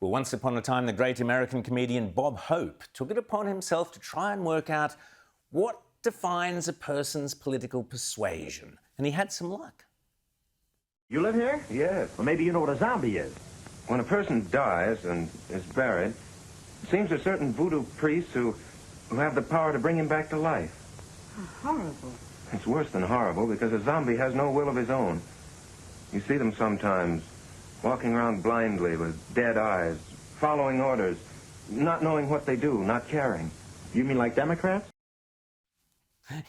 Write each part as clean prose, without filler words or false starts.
Well, once upon a time, the great American comedian Bob Hope took it upon himself to try and work out what defines a person's political persuasion. And he had some luck. You live here? Yes. Well, maybe you know what a zombie is. When a person dies and is buried, it seems there are certain voodoo priests who have the power to bring him back to life. Horrible. It's worse than horrible because a zombie has no will of his own. You see them sometimes walking around blindly with dead eyes, following orders, not knowing what they do, not caring. You mean like Democrats?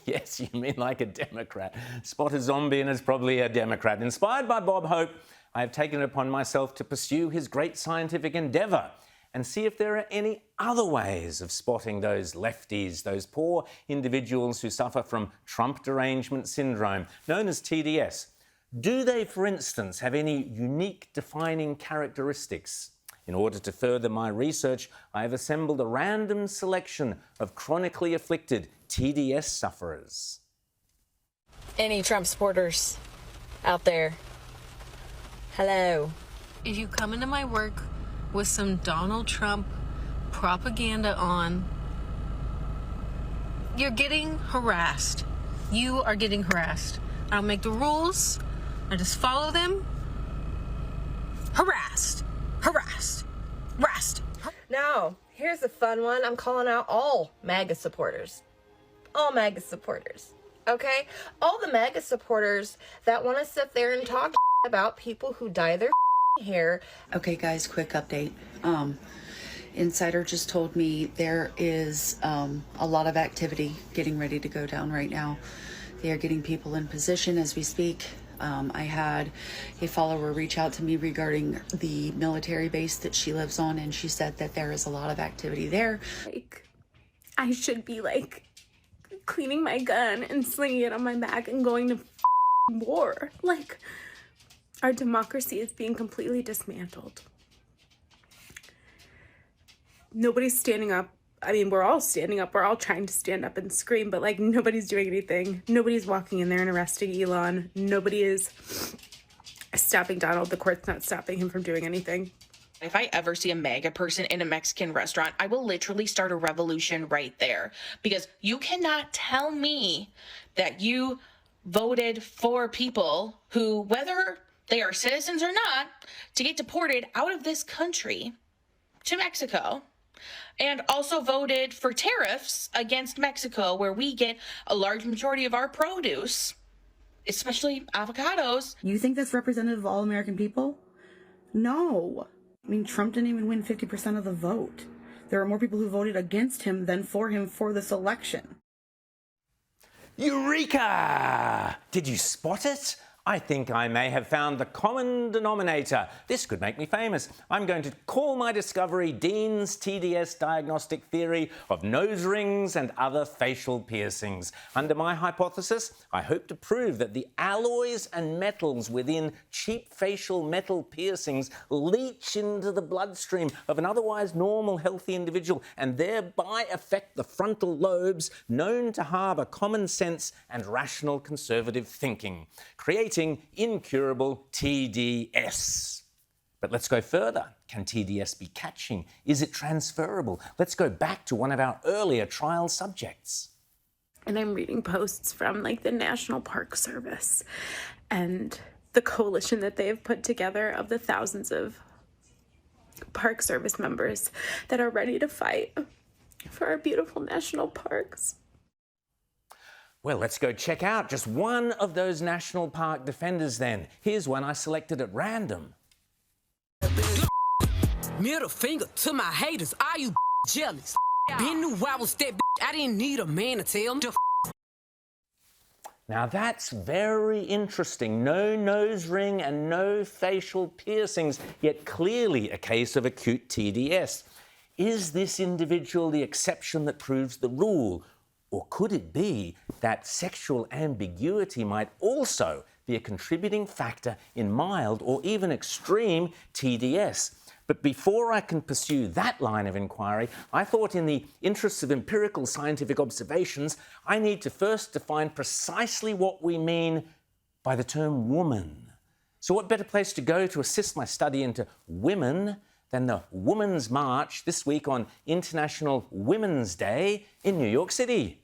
Yes, you mean like a Democrat. Spot a zombie and it's probably a Democrat. Inspired by Bob Hope, I have taken it upon myself to pursue his great scientific endeavour and see if there are any other ways of spotting those lefties, those poor individuals who suffer from Trump derangement syndrome, known as TDS. Do they, for instance, have any unique defining characteristics? In order to further my research, I have assembled a random selection of chronically afflicted TDS sufferers. Any Trump supporters out there? Hello. If you come into my work with some Donald Trump propaganda on, you're getting harassed. You are getting harassed. I don't make the rules. I just follow them. Harassed. Harassed. Harassed. Now, here's a fun one. I'm calling out all MAGA supporters. All MAGA supporters. Okay? All the MAGA supporters that want to sit there and talk about people who dye their hair. Okay, guys, quick update. Insider just told me there is a lot of activity getting ready to go down right now. They are getting people in position as we speak. I had a follower reach out to me regarding the military base that she lives on, and she said that there is a lot of activity there. Like, I should be, like, cleaning my gun and slinging it on my back and going to war. Like, our democracy is being completely dismantled. Nobody's standing up. I mean, we're all standing up. We're all trying to stand up and scream, but, like, nobody's doing anything. Nobody's walking in there and arresting Elon. Nobody is stopping Donald. The court's not stopping him from doing anything. If I ever see a MAGA person in a Mexican restaurant, I will literally start a revolution right there. Because you cannot tell me that you voted for people who, whether they are citizens or not, to get deported out of this country to Mexico. And also voted for tariffs against Mexico, where we get a large majority of our produce, especially avocados. You think that's representative of all American people? No. I mean, Trump didn't even win 50% of the vote. There are more people who voted against him than for him for this election. Eureka! Did you spot it? I think I may have found the common denominator. This could make me famous. I'm going to call my discovery Dean's TDS diagnostic theory of nose rings and other facial piercings. Under my hypothesis, I hope to prove that the alloys and metals within cheap facial metal piercings leach into the bloodstream of an otherwise normal, healthy individual and thereby affect the frontal lobes known to harbour common sense and rational conservative thinking, creating incurable TDS. But let's go further. Can TDS be catching? Is it transferable? Let's go back to one of our earlier trial subjects. And I'm reading posts from, like, the National Park Service and the coalition that they have put together of the thousands of Park Service members that are ready to fight for our beautiful national parks. Well, let's go check out just one of those national park defenders then. Here's one I selected at random. Middle finger to my haters, are you jealous? Been knew I was that I didn't need a man to tell me. Now that's very interesting. No nose ring and no facial piercings, yet clearly a case of acute TDS. Is this individual the exception that proves the rule? Or could it be that sexual ambiguity might also be a contributing factor in mild or even extreme TDS? But before I can pursue that line of inquiry, I thought in the interests of empirical scientific observations, I need to first define precisely what we mean by the term woman. So what better place to go to assist my study into women than the Women's March this week on International Women's Day in New York City.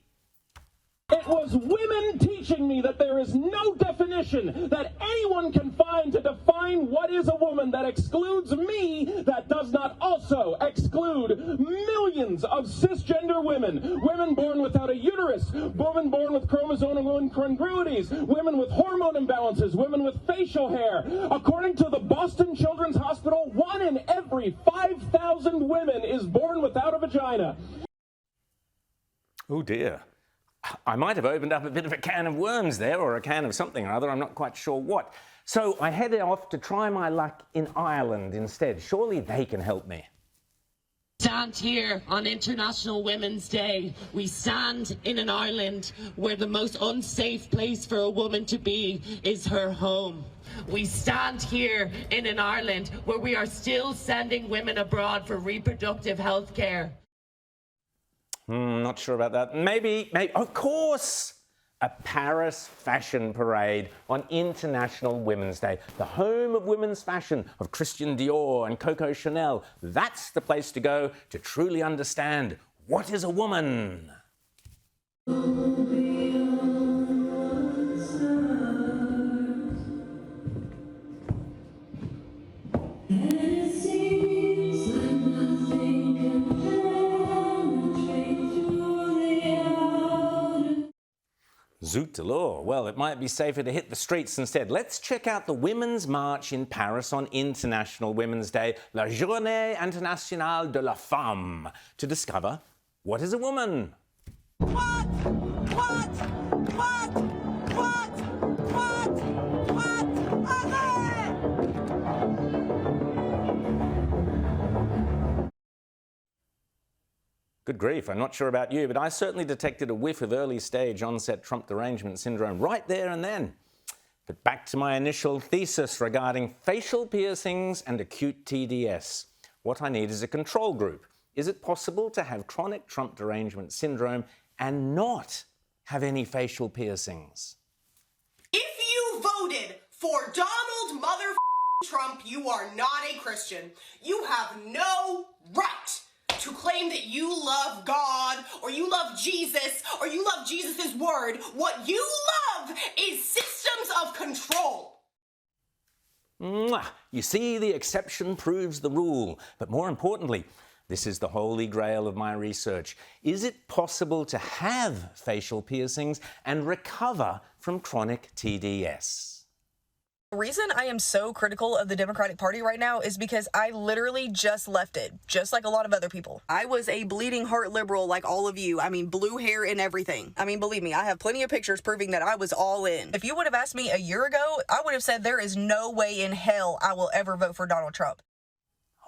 It was women teaching me that there is no definition that anyone can find to define what is a woman that excludes me, that does not also exclude millions of cisgender women. Women born without a uterus, women born with chromosomal incongruities, women with hormone imbalances, women with facial hair. According to the Boston Children's Hospital, 1 in every 5,000 women is born without a vagina. Oh dear. I might have opened up a bit of a can of worms there, or a can of something or other, I'm not quite sure what. So I headed off to try my luck in Ireland instead. Surely they can help me. Stand here on International Women's Day. We stand in an island where the most unsafe place for a woman to be is her home. We stand here in an Ireland where we are still sending women abroad for reproductive health care. Not sure about that. Maybe, of course, a Paris fashion parade on International Women's Day. The home of women's fashion, of Christian Dior and Coco Chanel. That's the place to go to truly understand what is a woman. Zoot alors. Well, it might be safer to hit the streets instead. Let's check out the Women's March in Paris on International Women's Day, la Journée Internationale de la Femme, to discover what is a woman. What? Good grief, I'm not sure about you, but I certainly detected a whiff of early-stage onset Trump derangement syndrome right there and then. But back to my initial thesis regarding facial piercings and acute TDS. What I need is a control group. Is it possible to have chronic Trump derangement syndrome and not have any facial piercings? If you voted for Donald Trump, you are not a Christian. You have no right to claim that you love God, or you love Jesus, or you love Jesus' word. What you love is systems of control. You see, the exception proves the rule. But more importantly, this is the holy grail of my research. Is it possible to have facial piercings and recover from chronic TDS? The reason I am so critical of the Democratic Party right now is because I literally just left it, just like a lot of other people. I was a bleeding heart liberal like all of you. I mean, blue hair and everything. I mean, believe me, I have plenty of pictures proving that I was all in. If you would have asked me a year ago, I would have said there is no way in hell I will ever vote for Donald Trump.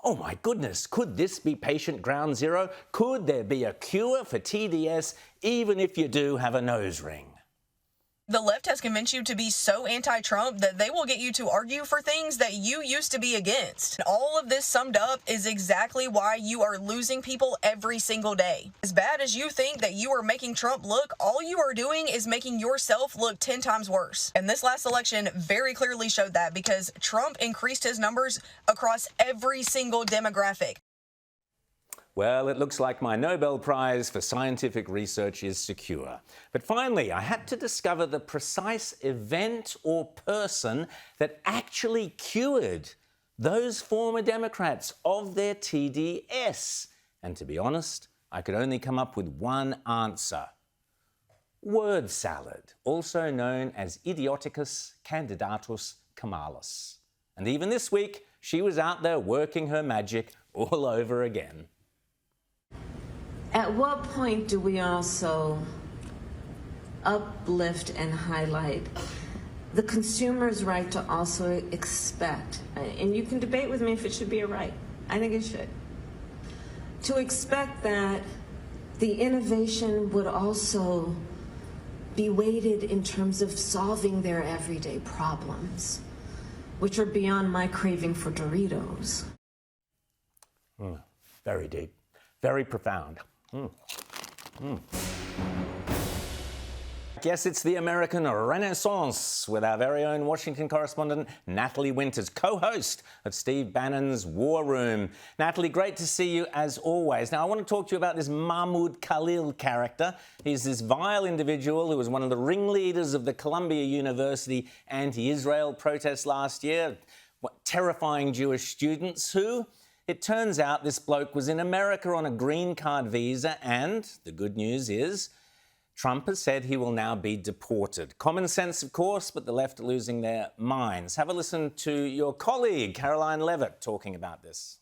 Oh my goodness, could this be patient ground zero? Could there be a cure for TDS even if you do have a nose ring? The left has convinced you to be so anti-Trump that they will get you to argue for things that you used to be against. All of this summed up is exactly why you are losing people every single day. As bad as you think that you are making Trump look, all you are doing is making yourself look 10 times worse. And this last election very clearly showed that, because Trump increased his numbers across every single demographic. Well, it looks like my Nobel Prize for scientific research is secure. But finally, I had to discover the precise event or person that actually cured those former Democrats of their TDS. And to be honest, I could only come up with one answer. Word salad, also known as Idioticus candidatus camalis. And even this week, she was out there working her magic all over again. At what point do we also uplift and highlight the consumer's right to also expect, and you can debate with me if it should be a right, I think it should, to expect that the innovation would also be weighted in terms of solving their everyday problems, which are beyond my craving for Doritos. Very deep, very profound. Guess it's the American Renaissance with our very own Washington correspondent, Natalie Winters, co-host of Steve Bannon's War Room. Natalie, great to see you as always. Now, I want to talk to you about this Mahmoud Khalil character. He's this vile individual who was one of the ringleaders of the Columbia University anti-Israel protests last year, terrifying Jewish students who... It turns out this bloke was in America on a green card visa, and the good news is Trump has said he will now be deported. Common sense, of course, but the left are losing their minds. Have a listen to your colleague, Caroline Levitt, talking about this.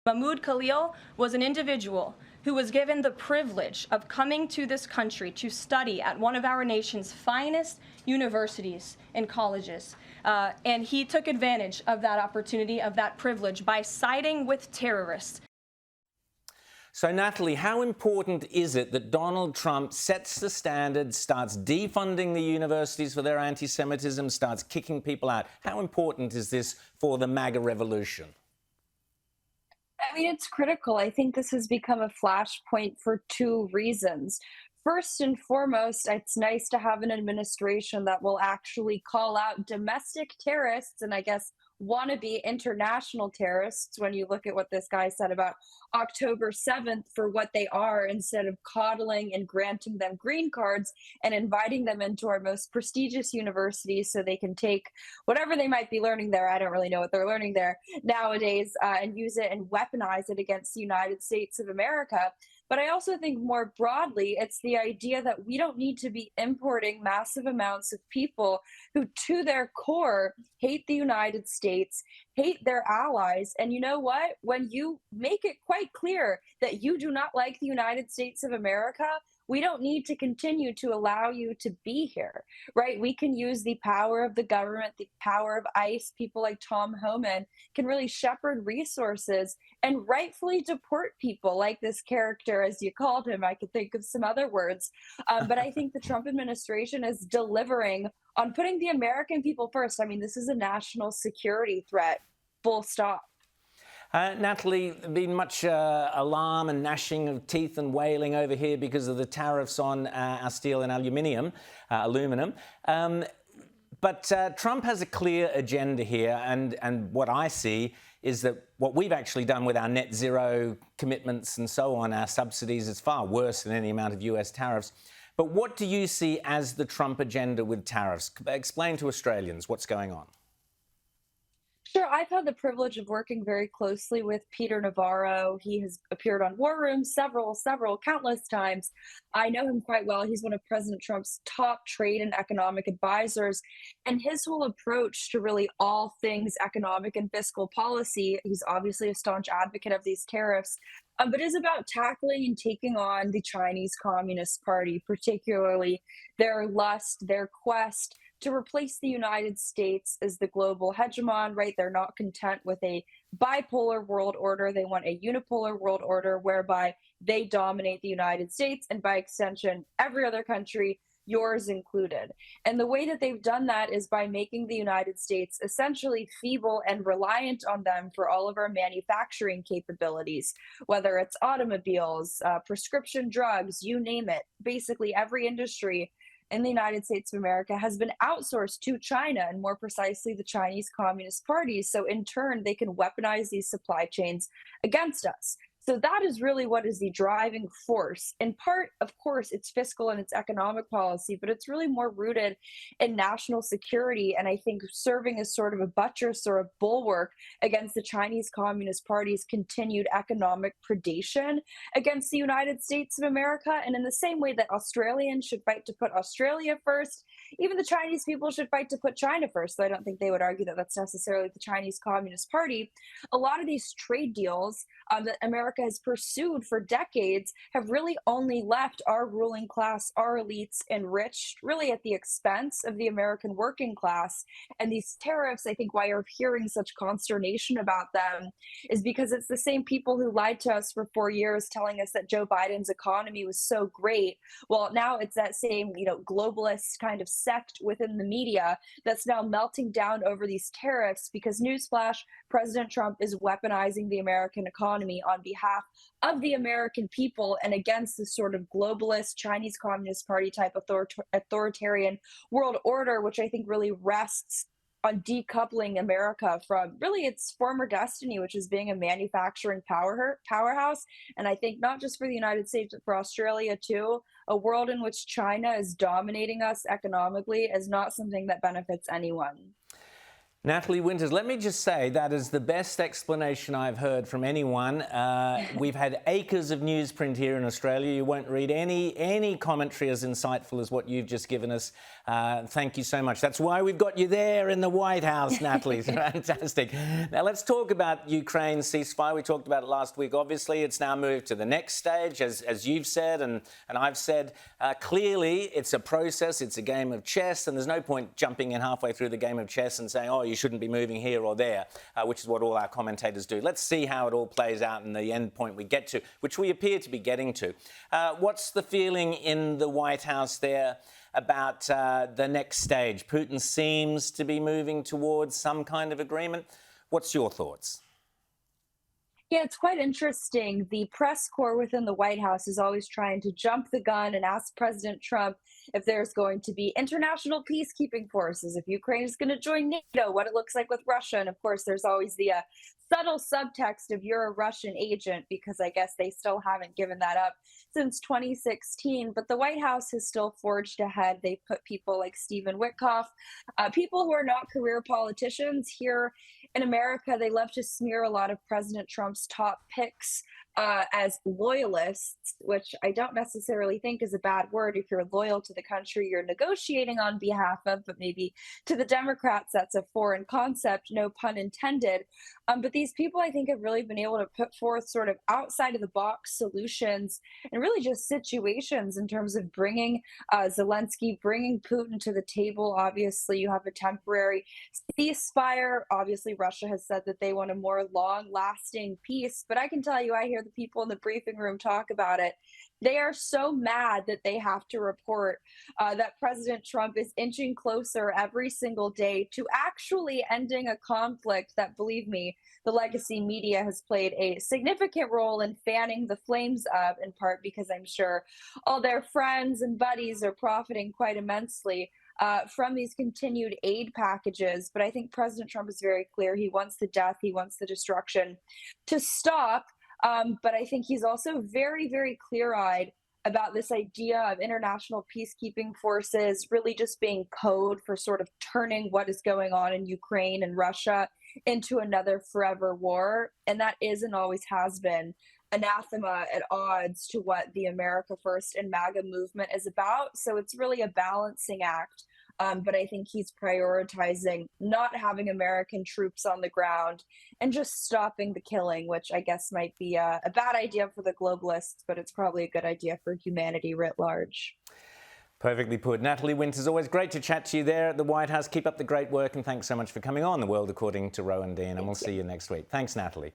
Mahmoud Khalil was an individual who was given the privilege of coming to this country to study at one of our nation's finest universities and colleges. And he took advantage of that opportunity, of that privilege, by siding with terrorists. So, Natalie, how important is it that Donald Trump sets the standard, starts defunding the universities for their anti-Semitism, starts kicking people out? How important is this for the MAGA revolution? I mean, it's critical. I think this has become a flashpoint for two reasons. First and foremost, it's nice to have an administration that will actually call out domestic terrorists and I guess wannabe international terrorists when you look at what this guy said about October 7th for what they are, instead of coddling and granting them green cards and inviting them into our most prestigious universities so they can take whatever they might be learning there. I don't really know what they're learning there nowadays and use it and weaponize it against the United States of America. But I also think more broadly, it's the idea that we don't need to be importing massive amounts of people who, to their core, hate the United States, hate their allies. And you know what? When you make it quite clear that you do not like the United States of America, we don't need to continue to allow you to be here, right? We can use the power of the government, the power of ICE. People like Tom Homan can really shepherd resources and rightfully deport people like this character, as you called him. I could think of some other words. But I think the Trump administration is delivering on putting the American people first. I mean, this is a national security threat, full stop. Natalie, been much alarm and gnashing of teeth and wailing over here because of the tariffs on our steel and aluminum. But Trump has a clear agenda here, and what I see is that what we've actually done with our net zero commitments and so on, our subsidies, is far worse than any amount of US tariffs. But what do you see as the Trump agenda with tariffs? Explain to Australians what's going on. Sure. I've had the privilege of working very closely with Peter Navarro. He has appeared on War Room countless times. I know him quite well. He's one of President Trump's top trade and economic advisors. And his whole approach to really all things economic and fiscal policy, he's obviously a staunch advocate of these tariffs, but is about tackling and taking on the Chinese Communist Party, particularly their lust, their quest to replace the United States as the global hegemon, right? They're not content with a bipolar world order. They want a unipolar world order whereby they dominate the United States and by extension, every other country, yours included. And the way that they've done that is by making the United States essentially feeble and reliant on them for all of our manufacturing capabilities, whether it's automobiles, prescription drugs, you name it. Basically, every industry in the United States of America has been outsourced to China, and more precisely the Chinese Communist Party. So in turn, they can weaponize these supply chains against us. So that is really what is the driving force. In part, of course, it's fiscal and it's economic policy, but it's really more rooted in national security. And I think serving as sort of a buttress or a bulwark against the Chinese Communist Party's continued economic predation against the United States of America. And in the same way that Australians should fight to put Australia first, even the Chinese people should fight to put China first. So I don't think they would argue that that's necessarily the Chinese Communist Party. A lot of these trade deals that America has pursued for decades have really only left our ruling class, our elites, enriched, really at the expense of the American working class. And these tariffs, I think why you're hearing such consternation about them is because it's the same people who lied to us for 4 years telling us that Joe Biden's economy was so great. Well, now it's that same, globalist kind of sect within the media that's now melting down over these tariffs because, newsflash, President Trump is weaponizing the American economy on behalf of the American people and against this sort of globalist Chinese Communist Party type authoritarian world order, which I think really rests on decoupling America from really its former destiny, which is being a manufacturing powerhouse. And I think not just for the United States, but for Australia too, a world in which China is dominating us economically is not something that benefits anyone. Natalie Winters, let me just say that is the best explanation I've heard from anyone. We've had acres of newsprint here in Australia. You won't read any commentary as insightful as what you've just given us. Thank you so much. That's why we've got you there in the White House, Natalie. Fantastic. Now let's talk about Ukraine's ceasefire. We talked about it last week. Obviously, it's now moved to the next stage, as you've said and I've said. Clearly, it's a process. It's a game of chess, and there's no point jumping in halfway through the game of chess and saying, oh, you shouldn't be moving here or there, which is what all our commentators do. Let's see how it all plays out and the end point we get to, which we appear to be getting to. What's the feeling in the White House there about the next stage? Putin seems to be moving towards some kind of agreement. What's your thoughts? Yeah, it's quite interesting. The press corps within the White House is always trying to jump the gun and ask President Trump if there's going to be international peacekeeping forces, if Ukraine is going to join NATO, what it looks like with Russia. And of course, there's always the subtle subtext of you're a Russian agent, because I guess they still haven't given that up since 2016. But the White House has still forged ahead. They put people like Stephen Witkoff, people who are not career politicians. Here in America, they love to smear a lot of President Trump's top picks as loyalists, which I don't necessarily think is a bad word if you're loyal to the country you're negotiating on behalf of, but maybe to the Democrats, that's a foreign concept, no pun intended. But these people, I think, have really been able to put forth sort of outside of the box solutions and really just situations in terms of bringing Zelensky, bringing Putin to the table. Obviously, you have a temporary ceasefire. Obviously, Russia has said that they want a more long-lasting peace, but I can tell you, I hear the people in the briefing room talk about it. They are so mad that they have to report that President Trump is inching closer every single day to actually ending a conflict that, believe me, the legacy media has played a significant role in fanning the flames of, in part because I'm sure all their friends and buddies are profiting quite immensely from these continued aid packages. But I think President Trump is very clear. He wants the death. He wants the destruction to stop. But I think he's also very, very clear-eyed about this idea of international peacekeeping forces really just being code for sort of turning what is going on in Ukraine and Russia into another forever war. And that is and always has been anathema, at odds to what the America First and MAGA movement is about. So it's really a balancing act. But I think he's prioritizing not having American troops on the ground and just stopping the killing, which I guess might be a bad idea for the globalists, but it's probably a good idea for humanity writ large. Perfectly put. Natalie Winters, always great to chat to you there at the White House. Keep up the great work, and thanks so much for coming on The World According to Rowan Dean, and we'll see you next week. Thanks, Natalie.